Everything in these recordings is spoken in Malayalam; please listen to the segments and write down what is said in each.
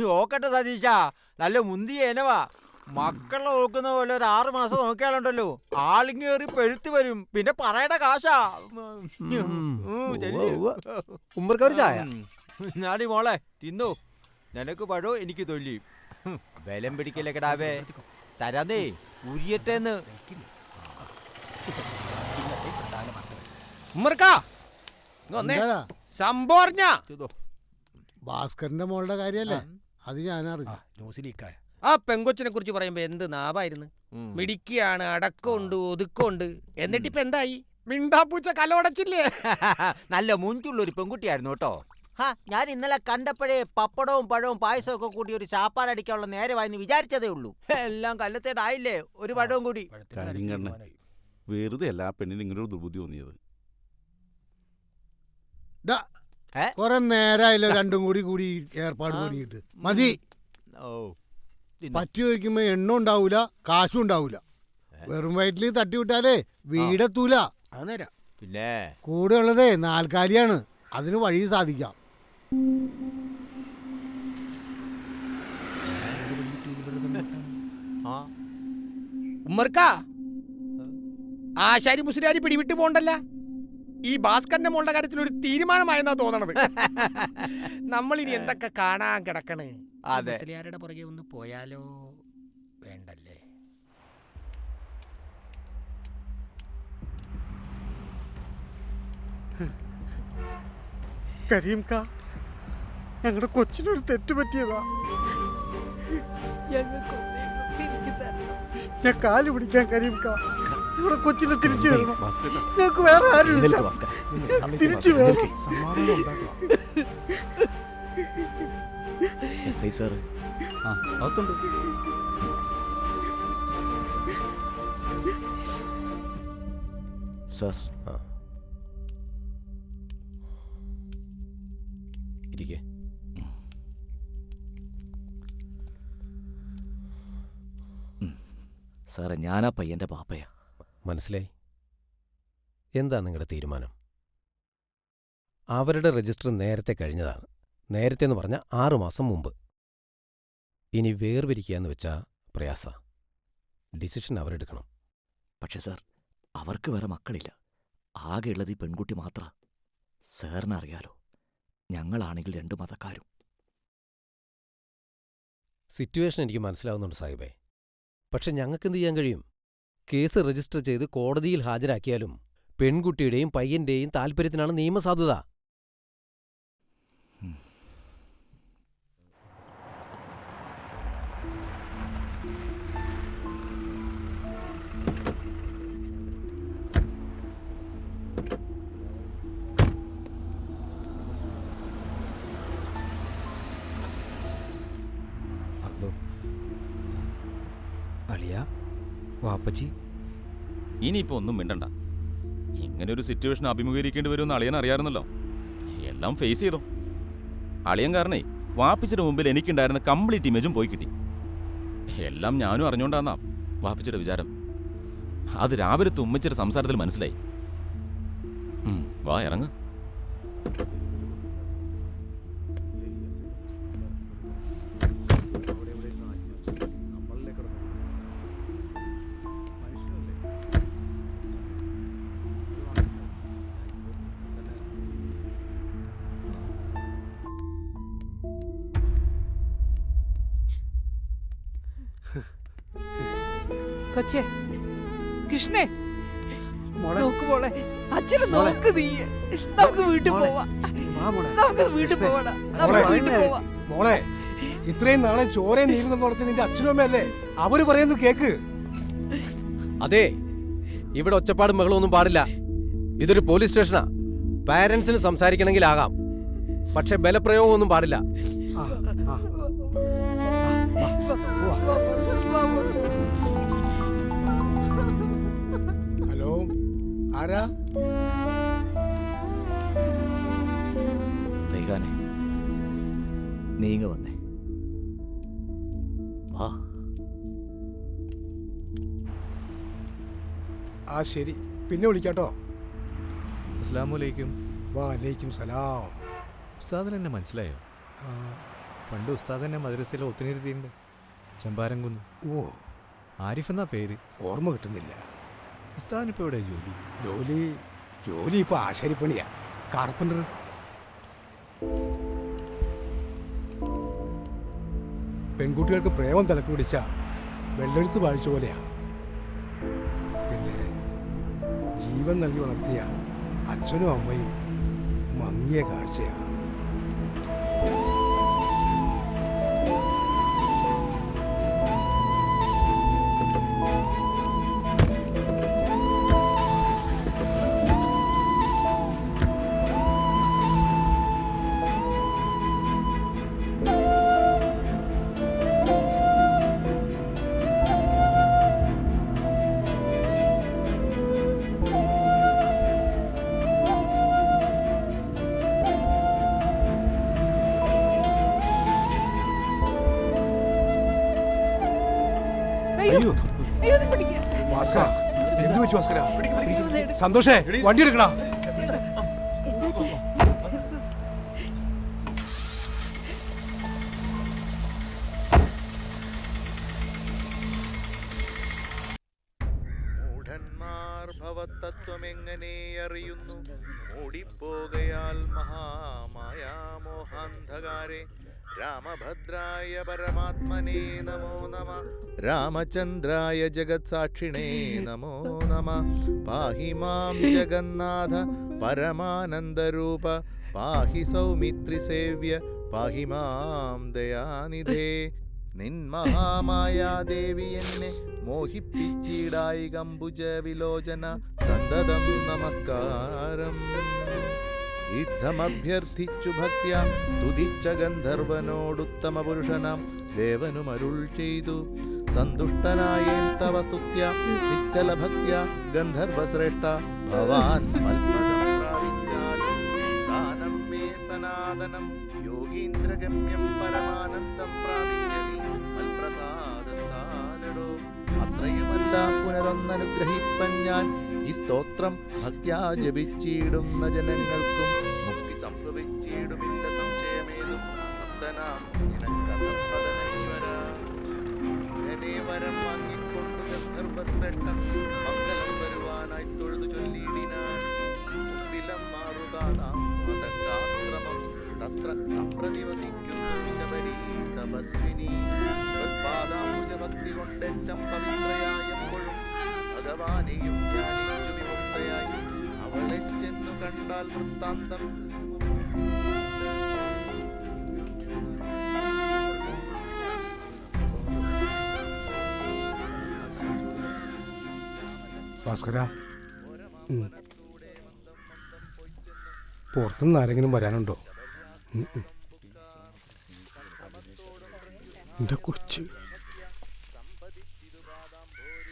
നോക്കട്ടെ സതീശ, നല്ല മുന്തിയ ഇനവാ. മക്കളെ നോക്കുന്ന പോലെ ഒരു 6 മാസം നോക്കിയാലുണ്ടല്ലോ ആളിങ്ങേറി പെഴുത്ത് വരും. പിന്നെ പറയണ കാശാ. ചായ നാടി മോളെ തിന്നു. നിനക്ക് പഴോ എനിക്ക് തൊല്ലി. ബലം പിടിക്കല്ലേ കിടാവേ. തരാന്നേ ഉരിയറ്റേന്ന്. ഭാസ്കറിന്റെ മോളുടെ കാര്യല്ലേ, അത് ഞാനറിഞ്ഞു. ആ പെങ്കൊച്ചിനെ കുറിച്ച് പറയുമ്പോ എന്ത് നാവായിരുന്നു. മിടിക്കുകയാണ്, അടക്കമുണ്ട്, ഒതുക്കമുണ്ട്. എന്നിട്ടിപ്പ എന്തായി? മിണ്ടാപ്പൂച്ച കലോടച്ചില്ലേ? നല്ല മുഞ്ചുള്ളൊരു പെൺകുട്ടിയായിരുന്നു കേട്ടോ. ഞാൻ ഇന്നലെ കണ്ടപ്പോഴേ പപ്പടവും പഴവും പായസവും ഒക്കെ കൂടി ഒരു ചാപ്പാടടിക്കാനുള്ള നേരമായെന്ന് വിചാരിച്ചതേ ഉള്ളൂ. എല്ലാം കല്ലത്തേടായില്ലേ. ഒരു പഴവും കൂടി. വെറുതെ അല്ല ആ പെണ്ണിന് ഇങ്ങനൊരു ദുർബുദ്ധി തോന്നിയത്. കൊറേ നേരമായല്ലോ രണ്ടും കൂടി ഏർപ്പാട് തുടങ്ങിയിട്ട്. മതി. പറ്റി ചോദിക്കുമ്പോ എണ്ണ ഉണ്ടാവൂല, കാശും ഉണ്ടാവൂല. വെറും വയറ്റിൽ തട്ടിവിട്ടാലേ വീടെത്തൂല. പിന്നെ കൂടെ ഉള്ളതേ നാൽക്കാലിയാണ്. അതിന് വഴി സാധിക്കാം. ആശാരി മുസ്ലിയാരി പിടിവിട്ട് പോണ്ടല്ല. ഈ ഭാസ്കറിന്റെ മോളുടെ കാര്യത്തിൽ ഒരു തീരുമാനമായെന്നാ തോന്നണത്. നമ്മളിനി എന്തൊക്കെ കാണാൻ കിടക്കണ്. മുസ്ലിയാരുടെ പുറകെ ഒന്ന് പോയാലോ? വേണ്ടല്ലേ. കരീംക, ഞങ്ങളുടെ കൊച്ചിനൊരു തെറ്റ് പറ്റിയതാ. ഞാൻ കാല് പിടിക്കാൻ കരീംക, ഞങ്ങളുടെ കൊച്ചിനെ തിരിച്ചു തരണം. ഞങ്ങൾക്ക് വേറെ ആരുമില്ല. തിരിച്ചു വേണം. സാർ ഇരിക്കേ. സാറേ, ഞാനാ പയ്യന്റെ പാപ്പയാ. മനസ്സിലായി. എന്താ നിങ്ങളുടെ തീരുമാനം? അവരുടെ രജിസ്റ്റർ നേരത്തെ കഴിഞ്ഞതാണ്. നേരത്തെ എന്ന് പറഞ്ഞാൽ 6 മാസം മുമ്പ്. ഇനി വേർപിരിക്കുക എന്ന് വെച്ചാൽ പ്രയാസ. ഡിസിഷൻ അവരെടുക്കണം. പക്ഷെ സാർ, അവർക്ക് വേറെ മക്കളില്ല. ആകെയുള്ളത് ഈ പെൺകുട്ടി മാത്ര. സാറിനറിയാലോ, ഞങ്ങളാണെങ്കിൽ 2 മതക്കാരും. സിറ്റുവേഷൻ എനിക്ക് മനസ്സിലാവുന്നുണ്ട് സാഹിബേ. പക്ഷെ ഞങ്ങൾക്കെന്ത് ചെയ്യാൻ കഴിയും? കേസ് രജിസ്റ്റർ ചെയ്ത് കോടതിയിൽ ഹാജരാക്കിയാലും പെൺകുട്ടിയുടെയും പയ്യന്റെയും താൽപ്പര്യത്തിനാണ് നിയമസാധുത. വാപ്പച്ചി, ഇനിയിപ്പോ ഒന്നും മിണ്ടണ്ട. ഇങ്ങനൊരു സിറ്റുവേഷൻ അഭിമുഖീകരിക്കേണ്ടി വരുമെന്ന് അളിയൻ അറിയാറുന്നല്ലോ. എല്ലാം ഫേസ് ചെയ്തോ. അളിയൻ കാരണേ വാപ്പിച്ചിയുടെ മുമ്പിൽ എനിക്കുണ്ടായിരുന്ന കംപ്ലീറ്റ് ഇമേജും പോയി കിട്ടി. എല്ലാം ഞാനും അറിഞ്ഞോണ്ടാന്നാ വാപ്പിച്ചിയുടെ വിചാരം. അത് രാവിലെ ഉമ്മച്ചിയുടെ സംസാരത്തിൽ മനസ്സിലായി. വാ ഇറങ്ങ. കൊച്ചേ, കൃഷ്ണേ, നോക്ക് മോളെ, അച്ഛനെ നോക്ക്. നീ നമുക്ക് വീട്ടിൽ പോവാം. നമുക്ക് വീട്ടിൽ പോവാ. മോളെ, ഇത്രയും നാളെ ചോരയും നീരുന്ന നടത്തി നിന്റെ അച്ഛനും അമ്മയല്ലേ, അവര് പറയുന്നത് കേക്ക്. അതെ, ഇവിടെ ഒച്ചപ്പാടും ബഹളമൊന്നും പാടില്ല. ഇതൊരു പോലീസ് സ്റ്റേഷനാ. പാരന്റ്സിന് സംസാരിക്കണമെങ്കിൽ ആകാം, പക്ഷെ ബലപ്രയോഗമൊന്നും പാടില്ല. ഹലോ, ആരാ? റെയ്ഹാനെ, നീങ്ങ വന്നേ. വാ. ആ ശരി, പിന്നെ വിളിക്കാട്ടോ. അസ്സലാമു അലൈക്കും. വാലൈക്കും സലാം. ഉസ്താദിന് എന്നെ മനസ്സിലായോ? പണ്ട് ഉസ്താദ് തന്നെ മദ്രസയിൽ ഒത്തുനിരുത്തിയിട്ടുണ്ട്. ചെമ്പാരം കുന്ന്. ഓ, ആരിഫ് എന്നാ പേര്. ഓർമ്മ കിട്ടുന്നില്ല. ഉസ്താദിനിപ്പോ എവിടെ ജോലി? ജോലി ഇപ്പൊ ആശാരിപ്പണിയാ, കാർപ്പൻ്റർ. പെൺകുട്ടികൾക്ക് പ്രേമം തലക്ക് പിടിച്ച വെള്ളെടുത്ത് വാഴിച്ച പോലെയാ. പിന്നെ ജീവൻ നൽകി വളർത്തിയ അച്ഛനും അമ്മയും മങ്ങിയ കാഴ്ചയാ. അയ്യോ അയ്യോ ഇത് പിടിക്ക്. ഭാസ്കര, എന്ത് പറ്റി ഭാസ്കര? സന്തോഷേ, വണ്ടി എടുക്കടാ. എന്താ പറ്റി? മൂഢന്മാർ ഭവതത്വമെങ്ങനെ അറിയുന്നു? മൂടിപ്പോകയാൽ മഹാമായാമോഹാന്ധകാരെ. രാമഭദ്രായ പരമാത്മനേ നമോ നമ. രാമചന്ദ്രായ ജഗത്സാക്ഷിണേ നമോ നമ. പാഹി മാം ജഗന്നാഥ പരമാനന്ദരൂപ. പാഹി സൗമിത്രിസേവ്യ പാഹി മാം ദയാനിധേ. നിൻമഹാമായാദേവി എന്നെ മോഹിപ്പിച്ചിടായി കമ്പുജ വിലോചന. സന്തതം നമസ്കാരം. യുദ്ധമഭ്യർത്ഥിച്ചു ഭക്ത്യാ സ്തുതിച്ച ഗന്ധർവനോടുത്തമ പുരുഷനാം ദേവനും അരുൾ ചെയ്തു. സന്തുഷ്ടനായേൻ തവ സ്തുത്യാ നിശ്ചല ഭക്ത്യാ ഗന്ധർവശ്രേഷ്ഠ. ഭവാൻ മൽപദം പ്രാപിച്ചാലും ദാനം മേ സനാതനം. യോഗീന്ദ്രഗമ്യം പരമാനന്ദം പ്രാപിച്ചതി മൽപ്രസാദത്താലടോ. അത്രയുമല്ല പുനരൊന്നനുഗ്രഹിപ്പൻ ഞാൻ ഈ സ്തോത്രം ഭക്ത്യാ ജപിച്ചിടുന്ന ജനങ്ങൾക്കും മുക്തി സംഭവിച്ചിടുമില്ല സംശയമേതും. വരം വാങ്ങിക്കൊണ്ടു ഗന്ധർവശ്രേഷ്ഠൻ മംഗലം വരുവാനായി തൊഴുതു ചൊല്ലിയിടിനാൻ. മുമ്പിലം മാറുകാതാം മതക്കാശ്രമം തത്ര അപ്രതിവദിക്കുന്നു തപസ്വിനി. ഭക്തി കൊണ്ടെറ്റം പവിത്രയായപ്പോഴും ഭഗവാനെയും ധ്യാനിച്ചു വിമുക്തയായി. അവളെ ചെന്നു കണ്ടാൽ വൃത്താന്തം. ഭാസ്കര, പുറത്തുനിന്ന് ആരെങ്കിലും വരാനുണ്ടോ? എൻ്റെ കൊച്ച്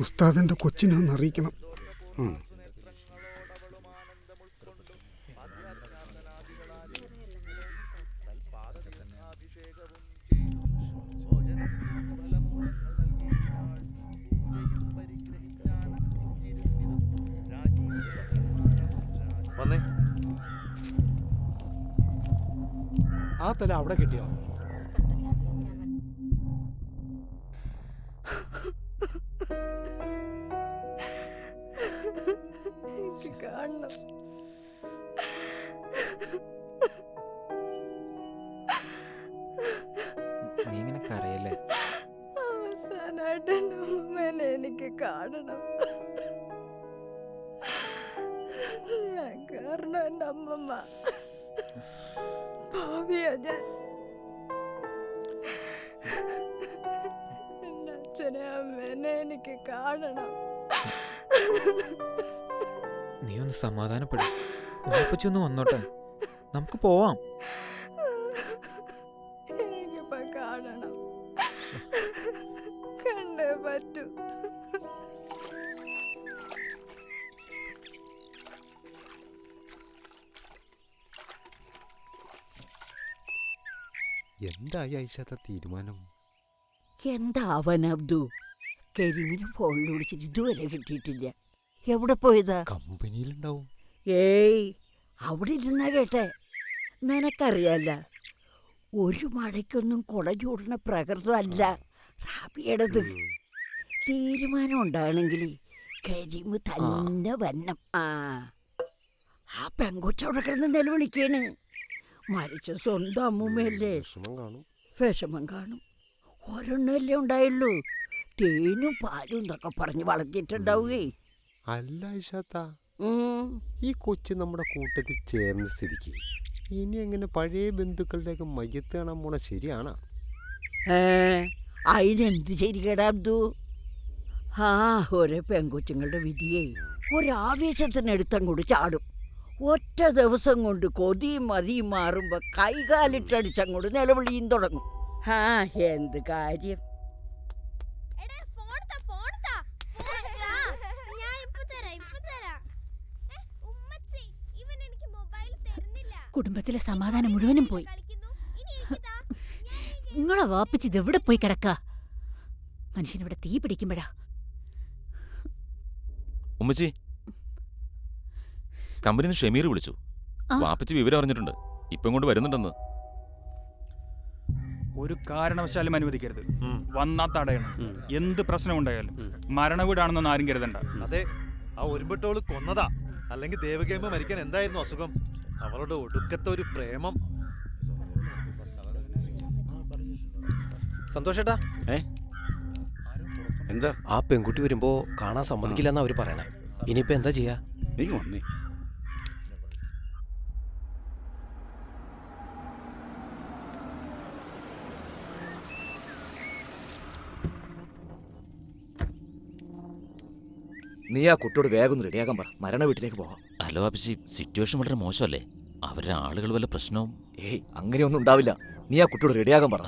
ഉസ്താദിൻ്റെ കൊച്ചിനെ ഒന്ന് അറിയിക്കണം. വന്നേ. ആ തല അവിടെ കിട്ടിയോ? കാണണം. നീ ഇങ്ങനെ കരയല്ലേ? അവസാനായിട്ട് എൻ്റെ അമ്മേനെ എനിക്ക് കാണണം. ഞാൻ കാരണം എൻ്റെ അമ്മമ്മ ഭാവിയാ ഞാൻ. എൻ്റെ അച്ഛനെ അമ്മേനെ എനിക്ക് കാണണം. നീ ഒന്ന് സമാധാനപ്പെടും. ഉറപ്പിച്ചു ഒന്ന് വന്നോട്ടെ, നമുക്ക് പോവാം. എനിക്കിപ്പോ കാണണം, കണ്ടേ പറ്റൂ. എന്തായി ഐഷത്തെ തീരുമാനം? എന്താവൻ അബ്ദു? കരീമിന് ഫോണിൽ വിളിച്ചിട്ട് ഇതുവരെ കിട്ടിയിട്ടില്ല. എവിടെ പോയതാ? കമ്പനിയിലുണ്ടാവും. ഏയ്, അവിടെ ഇരുന്നാ കേട്ടെ. നിനക്കറിയാല്ല, ഒരു മഴയ്ക്കൊന്നും കുട ചൂടുന്ന പ്രകൃതമല്ല റാബിയുടേത്. തീരുമാനം ഉണ്ടാകണമെങ്കിൽ കരിമ് തന്നെ വന്നം. ആ പെങ്കൊച്ചവിടെ കിടന്ന് നിലവിളിക്കാണ്. മരിച്ച സ്വന്തം അമ്മൂമ്മയല്ലേ, വിഷമം കാണും. ഒരെണ്ണല്ലേ ഉണ്ടായുള്ളൂ. തേനും പാലും എന്നൊക്കെ പറഞ്ഞ് വളർത്തിയിട്ടുണ്ടാവുകേ. അല്ല ഇഷാത്ത, ഈ കൊച്ചു നമ്മുടെ കൂട്ടത്തിൽ ചേർന്ന സ്ഥിതിക്ക് ഇനി എങ്ങനെ പഴയ ബന്ധുക്കളുടെയൊക്കെ മയ്യത്ത് കാണാൻ പോണ ശരിയാണോ? അതിനെന്ത് ശരിക്കേടാ അബ്ദു? ഓരോ പെങ്കൊച്ചുങ്ങളുടെ വിധിയെ ഒരാവേശത്തിനെടുത്തങ്ങോട്ട് ചാടും. ഒറ്റ ദിവസം കൊണ്ട് കൊതിയും മതിയും മാറുമ്പോ കൈകാലിട്ടടിച്ചങ്ങോട്ട് നിലവിളിയും തുടങ്ങും. എന്ത് കാര്യം. കുടുംബത്തിലെ സമാധാനം മുഴുവനും പോയി. നിങ്ങളെ വാപ്പിച്ച് ഇതെവിടെ പോയി കിടക്ക? മനുഷ്യനിവിടെ തീ പിടിക്കുമ്പോഴാ. ഉമ്മച്ചി, കമ്പനിന്ന് ഷമീർ വിളിച്ചു. വാപ്പിച്ച് വിവരം അറിഞ്ഞിട്ടുണ്ട്. ഇപ്പം കൊണ്ട് വരുന്നുണ്ടെന്ന്. ഒരു കാരണവശാലും അനുവദിക്കരുത്. വന്നാ തടയണം. എന്ത് പ്രശ്നം ഉണ്ടായാലും. മരണവീടാണെന്നൊന്നും ആരും കരുതണ്ട. അതെ, ആ ഒരുമ്പെട്ടോള് കൊന്നതാ. അല്ലെങ്കിൽ ദേവകേമ മരിക്കാൻ എന്തായിരുന്നു അസുഖം? അവളുടെ ഒടുക്കത്തെ ഒരു പ്രേമം. സന്തോഷേട്ടാ, എന്താ? ആ പെൺകുട്ടി വരുമ്പോ കാണാൻ സമ്മതിക്കില്ലെന്നാ അവര് പറയണേ. ഇനിയിപ്പോ എന്താ ചെയ്യാ? നീ വന്നേ. നീ ആ കുട്ടിയോട് വേഗം ഒന്ന് റെഡിയാക്കാൻ പറ. മരണ വീട്ടിലേക്ക് പോവാം. ഹലോ അഭിഷി, സിറ്റുവേഷൻ വളരെ മോശമല്ലേ? അവരുടെ ആളുകൾ വല്ല പ്രശ്നവും? ഏയ്, അങ്ങനെയൊന്നും ഉണ്ടാവില്ല. നീ ആ കുട്ടിയോട് റെഡിയാക്കാൻ പറ.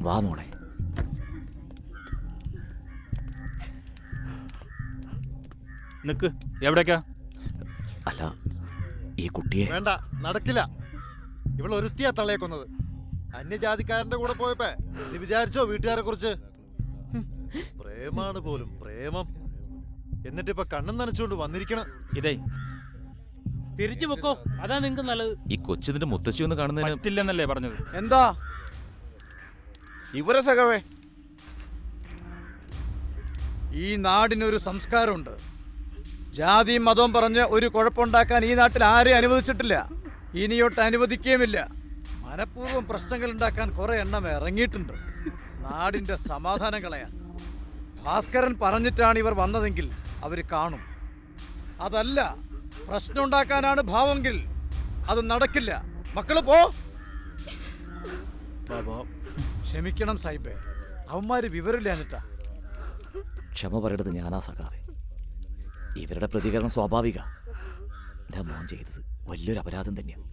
വാ മോളെ. നിക്ക്, എവിടേക്കാ? അല്ല, ഈ കുട്ടിയെ വേണ്ട, നടക്കില്ല. ഇവളൊരുത്തിയാ തള്ളയെ കൊന്നത്. അന്യജാതിക്കാരന്റെ കൂടെ പോയപ്പോ നീ വിചാരിച്ചോ വീട്ടുകാരെ കുറിച്ച്? പ്രേമാണ് പോലും, പ്രേമം. എന്നിട്ടിപ്പൊ കണ്ണും നനച്ചുകൊണ്ട് വന്നിരിക്കണം. ഇതേ തിരിച്ചു വെക്കോ, അതാ നിങ്ങക്ക് നല്ലത്. ഈ കൊച്ചിന്റെ മുത്തശ്ശി ഒന്ന് കാണുന്നതിന് പറ്റില്ലെന്നല്ലേ പറഞ്ഞത്? എന്താ ഇവരെ സഖവേ? ഈ നാടിനൊരു സംസ്കാരമുണ്ട്. ജാതിയും മതവും പറഞ്ഞ് ഒരു കുഴപ്പമുണ്ടാക്കാൻ ഈ നാട്ടിൽ ആരെയും അനുവദിച്ചിട്ടില്ല, ഇനിയൊട്ട് അനുവദിക്കുകയുമില്ല. മനഃപൂർവ്വം പ്രശ്നങ്ങൾ ഉണ്ടാക്കാൻ കുറെ എണ്ണം ഇറങ്ങിയിട്ടുണ്ട്, നാടിന്റെ സമാധാനം കളയാൻ. ഭാസ്കരൻ പറഞ്ഞിട്ടാണ് ഇവർ വന്നതെങ്കിൽ അവർ കാണും. അതല്ല, പ്രശ്നം ഉണ്ടാക്കാനാണ് ഭാവമെങ്കിൽ അത് നടക്കില്ല. മക്കള് പോ. ക്ഷമിക്കണം സാഹിബേ, അവന്മാര് വിവരമില്ലാഞ്ഞിട്ടാ. ക്ഷമ പറയേണ്ടത് ഞാനാ സഖാവേ. ഇവരുടെ പ്രതികരണം സ്വാഭാവിക. എൻ്റെ മോൻ ചെയ്തത് വലിയൊരു അപരാധം തന്നെയാണ്.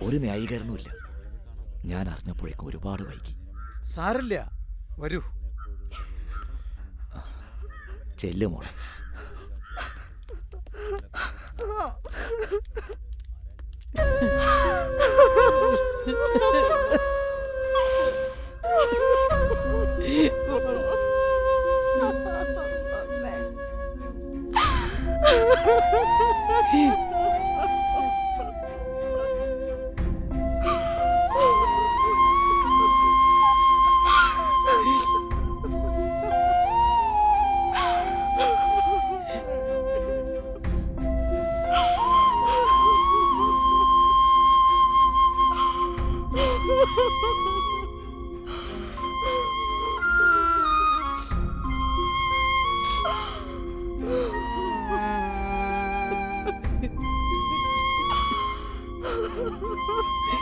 ഒരു ന്യായീകരണവുമില്ല. ഞാൻ അറിഞ്ഞപ്പോഴേക്കും ഒരുപാട് വൈകി. സാരില്ല, വരൂ. ചെല്ലു മോളെ.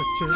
അച്ഛൻ